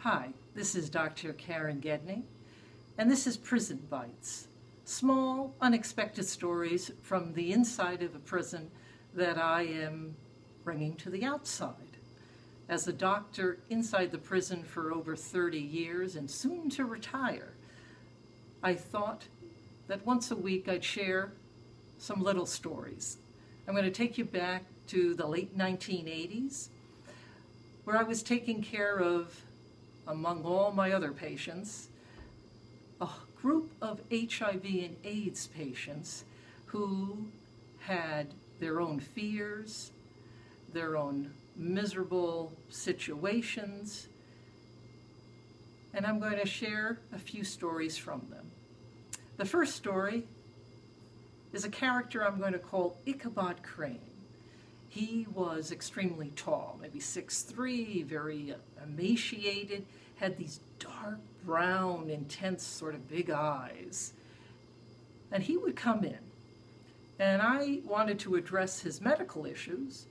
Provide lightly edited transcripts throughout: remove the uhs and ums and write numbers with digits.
Hi, this is Dr. Karen Gedney, and this is Prison Bites. Small, unexpected stories from the inside of a prison that I am bringing to the outside. As a doctor inside the prison for over 30 years and soon to retire, I thought that once a week I'd share some little stories. I'm going to take you back to the late 1980s, where I was taking care of, among all my other patients, a group of HIV and AIDS patients who had their own fears, their own miserable situations, and I'm going to share a few stories from them. The first story is a character I'm going to call Ichabod Crane. He was extremely tall, maybe 6'3", very emaciated, had these dark brown, intense sort of big eyes. And he would come in, and I wanted to address his medical issues,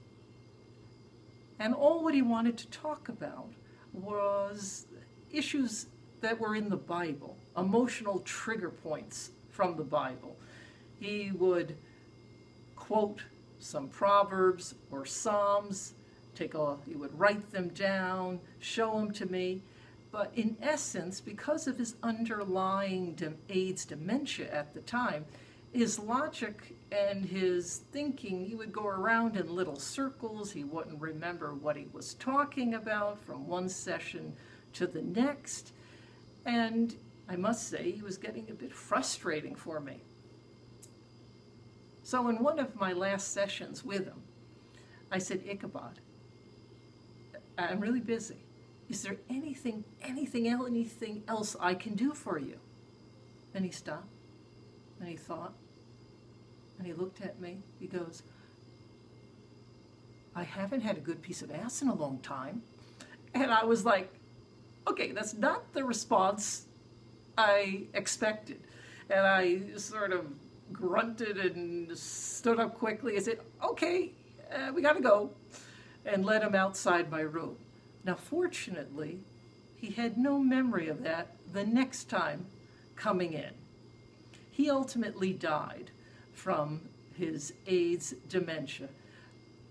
and all what he wanted to talk about was issues that were in the Bible, emotional trigger points from the Bible. He would quote some Proverbs or Psalms, he would write them down, show them to me. But in essence, because of his underlying AIDS dementia at the time, his logic and his thinking, he would go around in little circles. He wouldn't remember what he was talking about from one session to the next. And I must say, he was getting a bit frustrating for me. So in one of my last sessions with him, I said, Ichabod, I'm really busy. Is there anything else I can do for you? And he stopped, and he thought, and he looked at me. He goes, I haven't had a good piece of ass in a long time. And I was like, okay, that's not the response I expected. And I sort of grunted and stood up quickly and said, okay, we gotta go, and led him outside my room. Now, fortunately, he had no memory of that the next time coming in. He ultimately died from his AIDS dementia,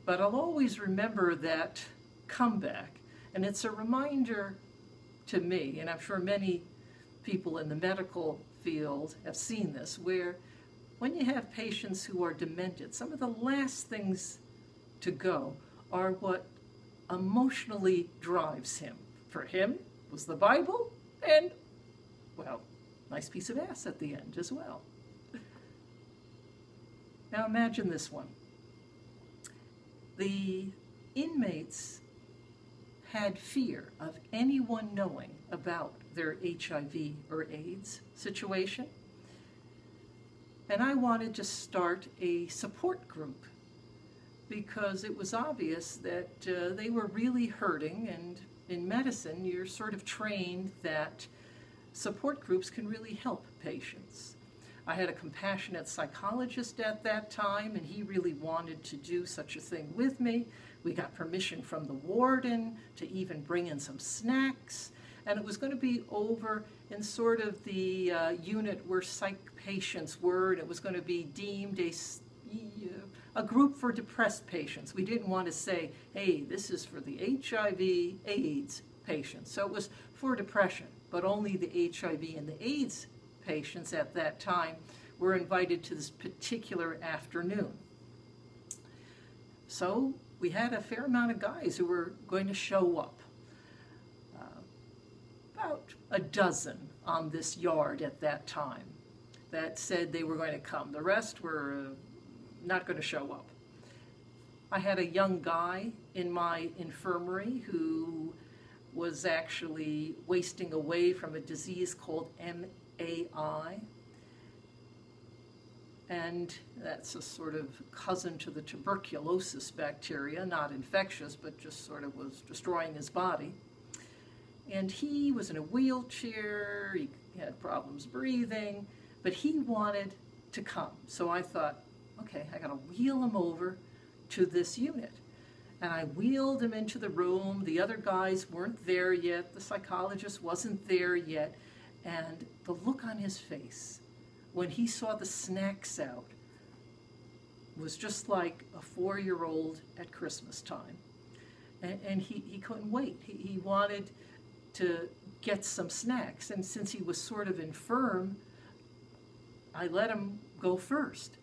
but I'll always remember that comeback, and it's a reminder to me, and I'm sure many people in the medical field have seen this, where when you have patients who are demented, some of the last things to go are what emotionally drives him. For him was the Bible and, well, nice piece of ass at the end as well. Now imagine this one. The inmates had fear of anyone knowing about their HIV or AIDS situation. And I wanted to start a support group because it was obvious that they were really hurting, and in medicine you're sort of trained that support groups can really help patients. I had a compassionate psychologist at that time, and he really wanted to do such a thing with me. We got permission from the warden to even bring in some snacks, and it was going to be over in sort of the unit where psych patients were, and it was going to be deemed a group for depressed patients. We didn't want to say, hey, this is for the HIV AIDS patients. So it was for depression, but only the HIV and the AIDS patients at that time were invited to this particular afternoon. So we had a fair amount of guys who were going to show up. About a dozen on this yard at that time that said they were going to come. The rest were not going to show up. I had a young guy in my infirmary who was actually wasting away from a disease called MAI, and that's a sort of cousin to the tuberculosis bacteria, not infectious, but just sort of was destroying his body. And he was in a wheelchair, he had problems breathing, but he wanted to come. So I thought, okay, I gotta wheel him over to this unit. And I wheeled him into the room. The other guys weren't there yet. The psychologist wasn't there yet. And the look on his face when he saw the snacks out was just like a 4-year-old at Christmas time. And he couldn't wait. He wanted to get some snacks. And since he was sort of infirm, I let him go first.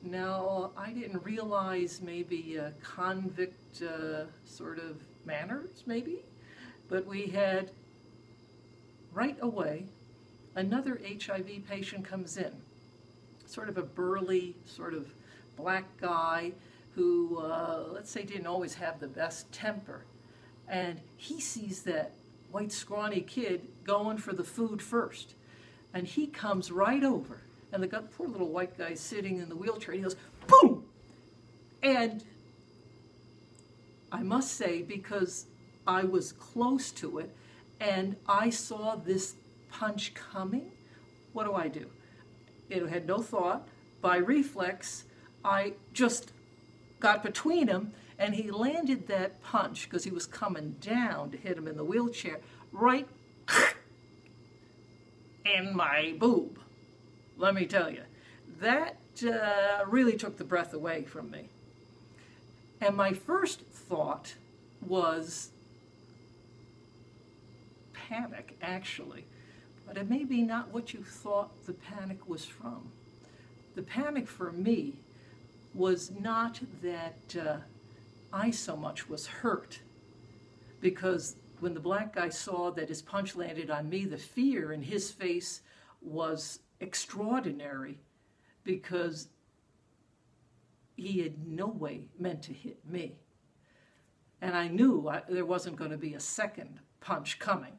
Now, I didn't realize maybe convict sort of manners, maybe, but we had, right away, another HIV patient comes in, sort of a burly, sort of black guy who, let's say, didn't always have the best temper. And he sees that white, scrawny kid going for the food first. And he comes right over. And the poor little white guy sitting in the wheelchair, and he goes, boom! And I must say, because I was close to it, and I saw this punch coming, what do? It had no thought. By reflex, I just got between him, and he landed that punch, because he was coming down to hit him in the wheelchair, right in my boob. Let me tell you, that really took the breath away from me. And my first thought was panic, actually. But it may be not what you thought the panic was from. The panic for me was not that I so much was hurt, because when the black guy saw that his punch landed on me, the fear in his face was extraordinary, because he had no way meant to hit me. And I knew there wasn't going to be a second punch coming.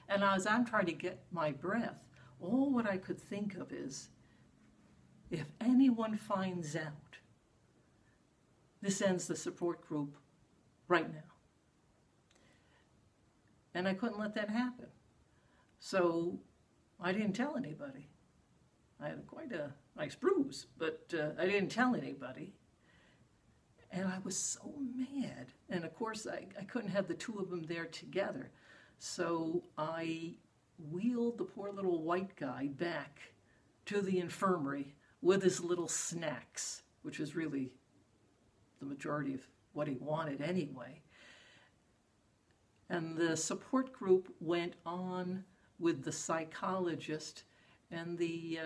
And as I'm trying to get my breath, all what I could think of is, if anyone finds out, this ends the support group right now. And I couldn't let that happen. So I didn't tell anybody. I had quite a nice bruise, but I didn't tell anybody. And I was so mad. And of course, I couldn't have the two of them there together. So I wheeled the poor little white guy back to the infirmary with his little snacks, which is really the majority of what he wanted anyway. And the support group went on with the psychologist, and the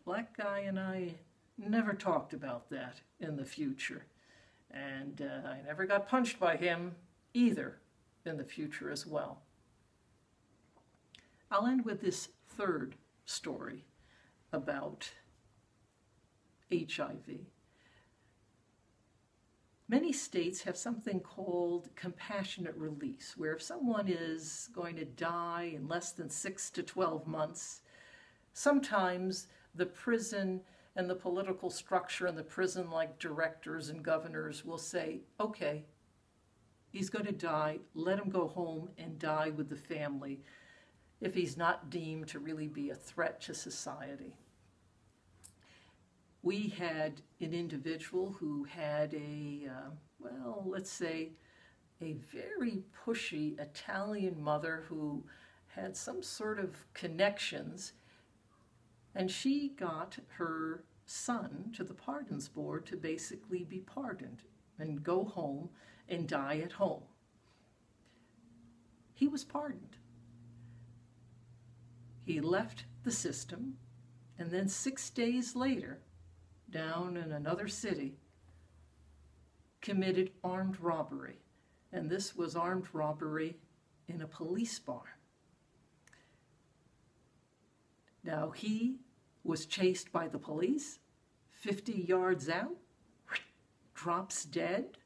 black guy and I never talked about that in the future. And I never got punched by him either in the future as well. I'll end with this third story about HIV. Many states have something called compassionate release, where if someone is going to die in less than 6 to 12 months, sometimes the prison and the political structure and the prison, like directors and governors, will say, okay, he's going to die, let him go home and die with the family if he's not deemed to really be a threat to society. We had an individual who had a, well, let's say, a very pushy Italian mother who had some sort of connections, and she got her son to the pardons board to basically be pardoned and go home and die at home. He was pardoned. He left the system, and then 6 days later, down in another city, committed armed robbery. And this was armed robbery in a police bar. Now, he was chased by the police, 50 yards out, drops dead.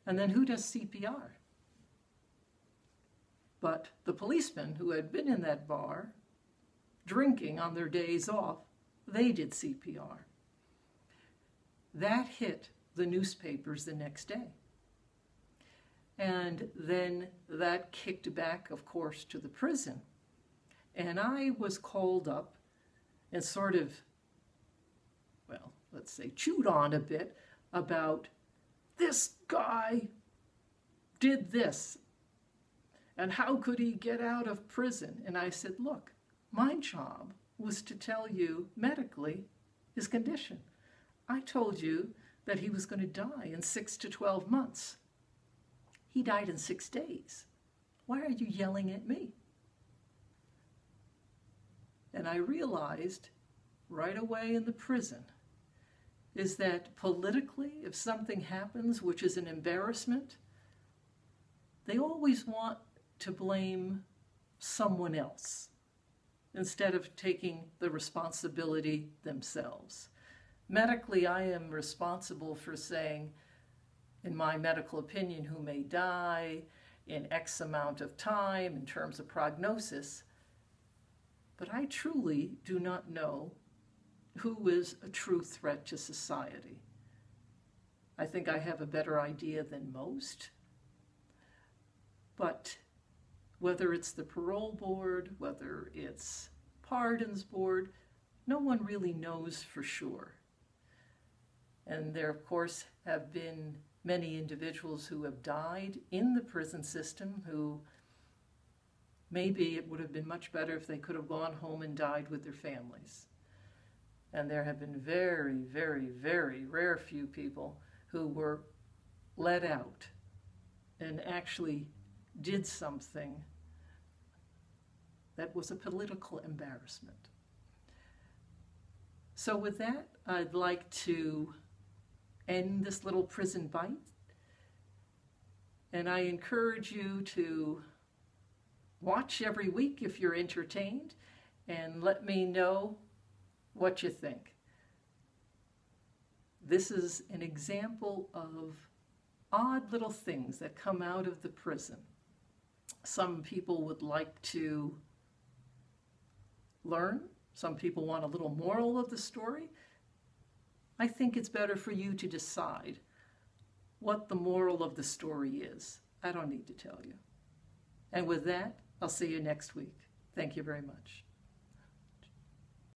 And then who does CPR? But the policemen who had been in that bar, drinking on their days off, they did CPR. That hit the newspapers the next day. And then that kicked back, of course, to the prison. And I was called up and sort of, well, let's say chewed on a bit about this guy did this and how could he get out of prison? And I said, look, my job was to tell you medically his condition. I told you that he was going to die in 6 to 12 months. He died in 6 days. Why are you yelling at me? And I realized right away in the prison is that politically, if something happens which is an embarrassment, they always want to blame someone else instead of taking the responsibility themselves. Medically, I am responsible for saying, in my medical opinion, who may die in X amount of time in terms of prognosis, but I truly do not know who is a true threat to society. I think I have a better idea than most, but whether it's the parole board, whether it's pardons board, no one really knows for sure. And there, of course, have been many individuals who have died in the prison system who maybe it would have been much better if they could have gone home and died with their families. And there have been very, very, very rare few people who were let out and actually did something that was a political embarrassment. So with that, I'd like to end this little prison bite. And I encourage you to watch every week if you're entertained and let me know what you think. This is an example of odd little things that come out of the prison. Some people would like to learn. Some people want a little moral of the story. I think it's better for you to decide what the moral of the story is. I don't need to tell you. And with that, I'll see you next week. Thank you very much.